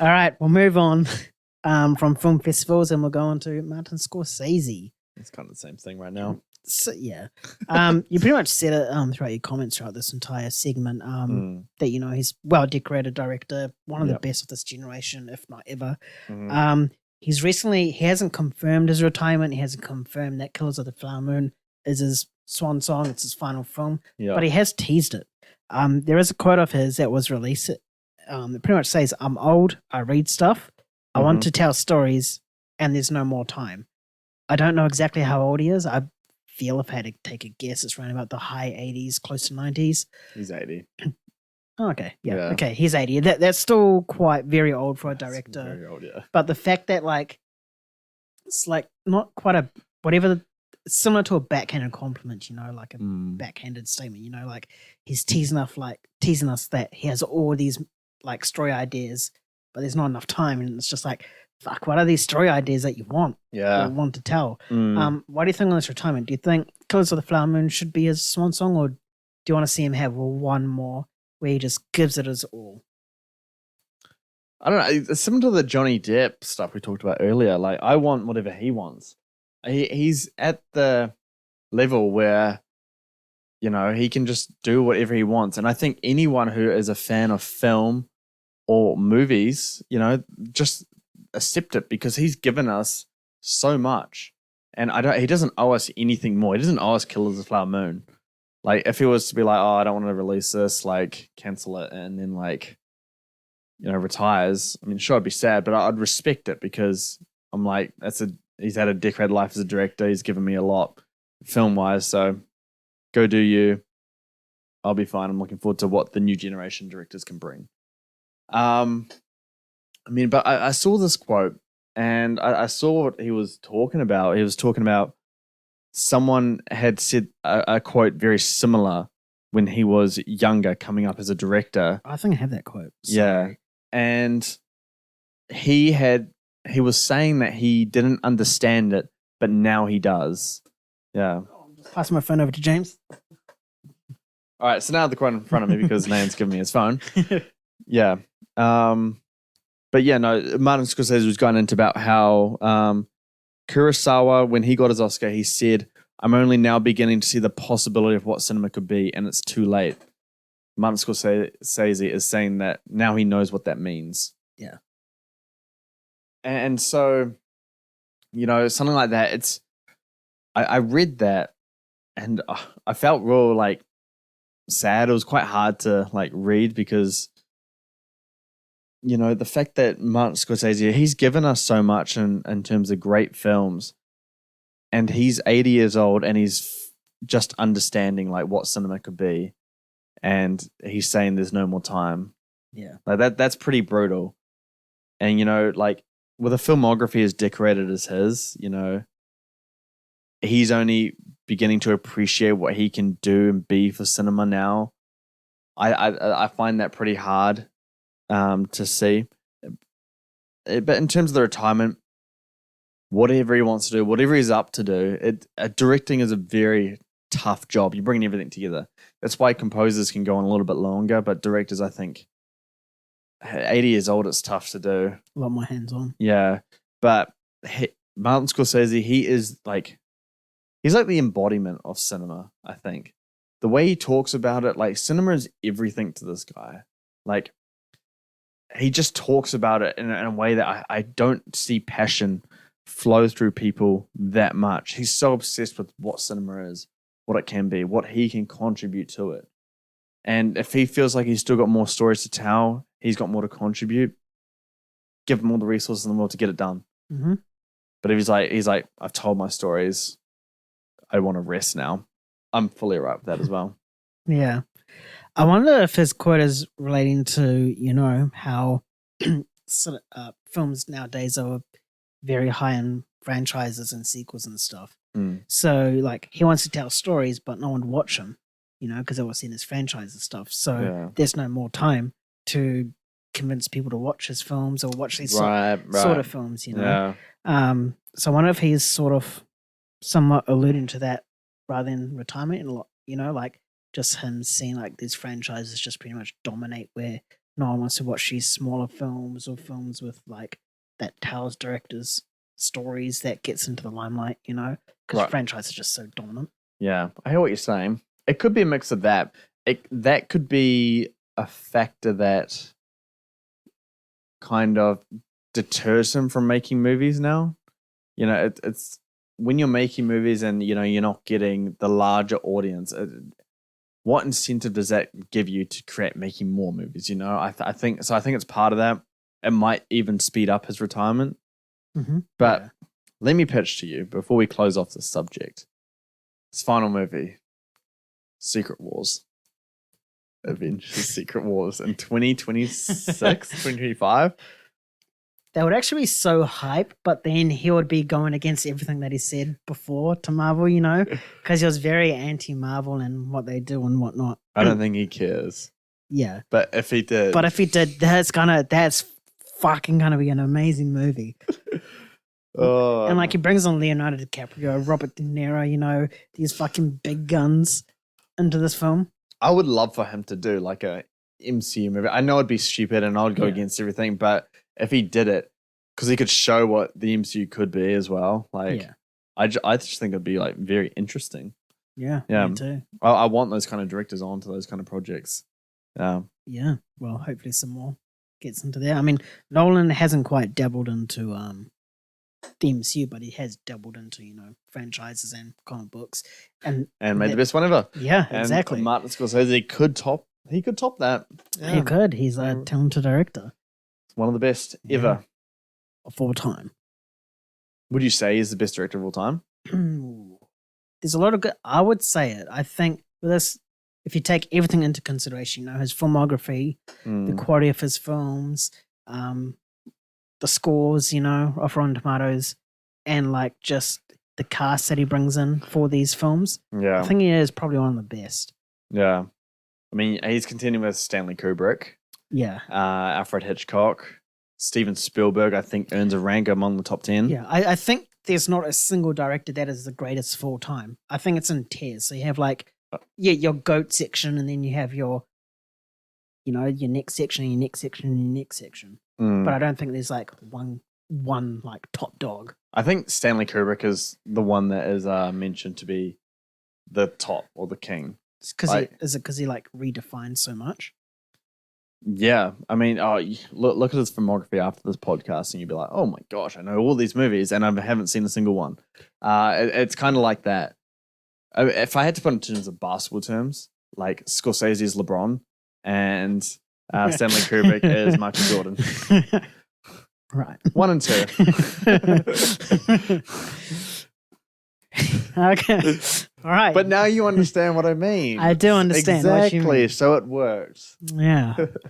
All right, we'll move on from film festivals and we'll go on to Martin Scorsese. It's kind of the same thing right now. So, yeah. You pretty much said it throughout your comments throughout this entire segment that, he's well-decorated director, one of the best of this generation, if not ever. He hasn't confirmed his retirement. He hasn't confirmed that Killers of the Flower Moon is his swan song. It's his final film. But he has teased it. There is a quote of his that was released. It pretty much says, "I'm old. I read stuff. I want to tell stories, and there's no more time." I don't know exactly how old he is. I feel if I had to take a guess, it's around about the high 80s, close to 90s. He's 80. Oh, okay. Yeah. Okay. He's 80. That's still quite very old for a director. Very old, yeah. But the fact that it's not quite it's similar to a backhanded compliment, like a backhanded statement, he's teasing us that he has all these story ideas, but there's not enough time. And it's just fuck, what are these story ideas that you want? Yeah. Or want to tell? What do you think on this retirement? Do you think Killers of the Flower Moon should be his swan song, or do you want to see him have one more where he just gives it his all? I don't know. It's similar to the Johnny Depp stuff we talked about earlier. I want whatever he wants. He's at the level where, he can just do whatever he wants. And I think anyone who is a fan of film or movies, just accept it because he's given us so much. And he doesn't owe us anything more. He doesn't owe us Killers of the Flower Moon. If he was to be oh, I don't want to release this, cancel it and then retires. I mean, sure, I'd be sad, but I'd respect it because I'm he's had a decade life as a director. He's given me a lot film wise. So go do you. I'll be fine. I'm looking forward to what the new generation directors can bring. But I saw this quote and I saw what he was talking about. He was talking about someone had said a quote very similar when he was younger, coming up as a director. I think I have that quote. Sorry. Yeah. And he was saying that he didn't understand it, but now he does. Yeah. Pass my phone over to James. All right. So now the quote in front of me because Nan's given me his phone. Yeah. But yeah, no, Martin Scorsese was going into about how Kurosawa, when he got his Oscar, he said, "I'm only now beginning to see the possibility of what cinema could be, and it's too late." Martin Scorsese is saying that now he knows what that means. Yeah. And so, something like that, I read that and I felt real sad. It was quite hard to read because, the fact that Martin Scorsese, he's given us so much in terms of great films, and he's 80 years old and he's just understanding what cinema could be. And he's saying there's no more time. Yeah. That's pretty brutal. And, with a filmography as decorated as his, he's only beginning to appreciate what he can do and be for cinema now. I find that pretty hard to see. But in terms of the retirement, whatever he wants to do, whatever he's up to do, directing is a very tough job. You're bringing everything together. That's why composers can go on a little bit longer, but directors, I think, 80 years old, it's tough to do. A lot more hands-on. Yeah, but Martin Scorsese, he's like the embodiment of cinema, I think. The way he talks about it, cinema is everything to this guy. He just talks about it in a way that I don't see passion flow through people that much. He's so obsessed with what cinema is, what it can be, what he can contribute to it. And if he feels like he's still got more stories to tell, he's got more to contribute, give him all the resources in the world to get it done. Mm-hmm. But if he's like, I've told my stories, I want to rest now. I'm fully right with that as well. Yeah. I wonder if his quote is relating to, how films nowadays are very high in franchises and sequels and stuff. So, he wants to tell stories, but no one would watch them, because they were seeing his franchise and stuff. So there's no more time to convince people to watch his films or watch these sort of films, Yeah. So I wonder if he's sort of somewhat alluding to that rather than retirement, and just him seeing these franchises just pretty much dominate where no one wants to watch these smaller films or films with like that tells directors stories that gets into the limelight, because Right. franchise is just so dominant. Yeah, I hear what you're saying. It could be a mix of that. That could be a factor that kind of deters him from making movies now. It's when you're making movies and you're not getting the larger audience. What incentive does that give you to create making more movies? I think so. I think it's part of that. It might even speed up his retirement. Mm-hmm. But let me pitch to you before we close off this subject. His final movie, Secret Wars. Avengers Secret Wars in 2026, 2025. That would actually be so hype, but then he would be going against everything that he said before to Marvel, because he was very anti-Marvel and what they do and whatnot. I don't think he cares. Yeah. But if he did, that's fucking gonna be an amazing movie. Oh. And he brings on Leonardo DiCaprio, Robert De Niro, these fucking big guns into this film. I would love for him to do like a MCU movie. I know it'd be stupid and I'd go against everything, but if he did it, because he could show what the MCU could be as well. I just think it'd be like very interesting. Yeah, me too. I want those kind of directors onto those kind of projects. Yeah, well, hopefully some more gets into there. I mean, Nolan hasn't quite dabbled into the MCU, but he has dabbled into franchises and comic books, and made the best one ever. Yeah, exactly. And Martin Scorsese could top that. Yeah. He could. He's a talented director. One of the best ever of all time. Would you say he's the best director of all time? There's a lot of good. I would say it. I think with this, if you take everything into consideration, his filmography, the quality of his films, the scores, of Rotten Tomatoes, and just the cast that he brings in for these films. Yeah, I think he is probably one of the best. Yeah, I mean, he's continuing with Stanley Kubrick. Yeah, Alfred Hitchcock, Steven Spielberg. I think earns a rank among the top 10. Yeah, I think there's not a single director that is the greatest of all time. I think it's in tiers. So you have your GOAT section, and then you have your next section, and your next section, and your next section. But I don't think there's one top dog. I think Stanley Kubrick is the one that is mentioned to be the top or the king. Because he redefined so much? Yeah, I mean, look at his filmography after this podcast, and you'd be like, "Oh my gosh, I know all these movies, and I haven't seen a single one." It's kind of like that. If I had to put it in terms of basketball terms, like Scorsese is LeBron, and Stanley Kubrick is Michael Jordan. Right, 1 and 2. Okay. All right. But now you understand what I mean. I do understand. Exactly. So it works. Yeah.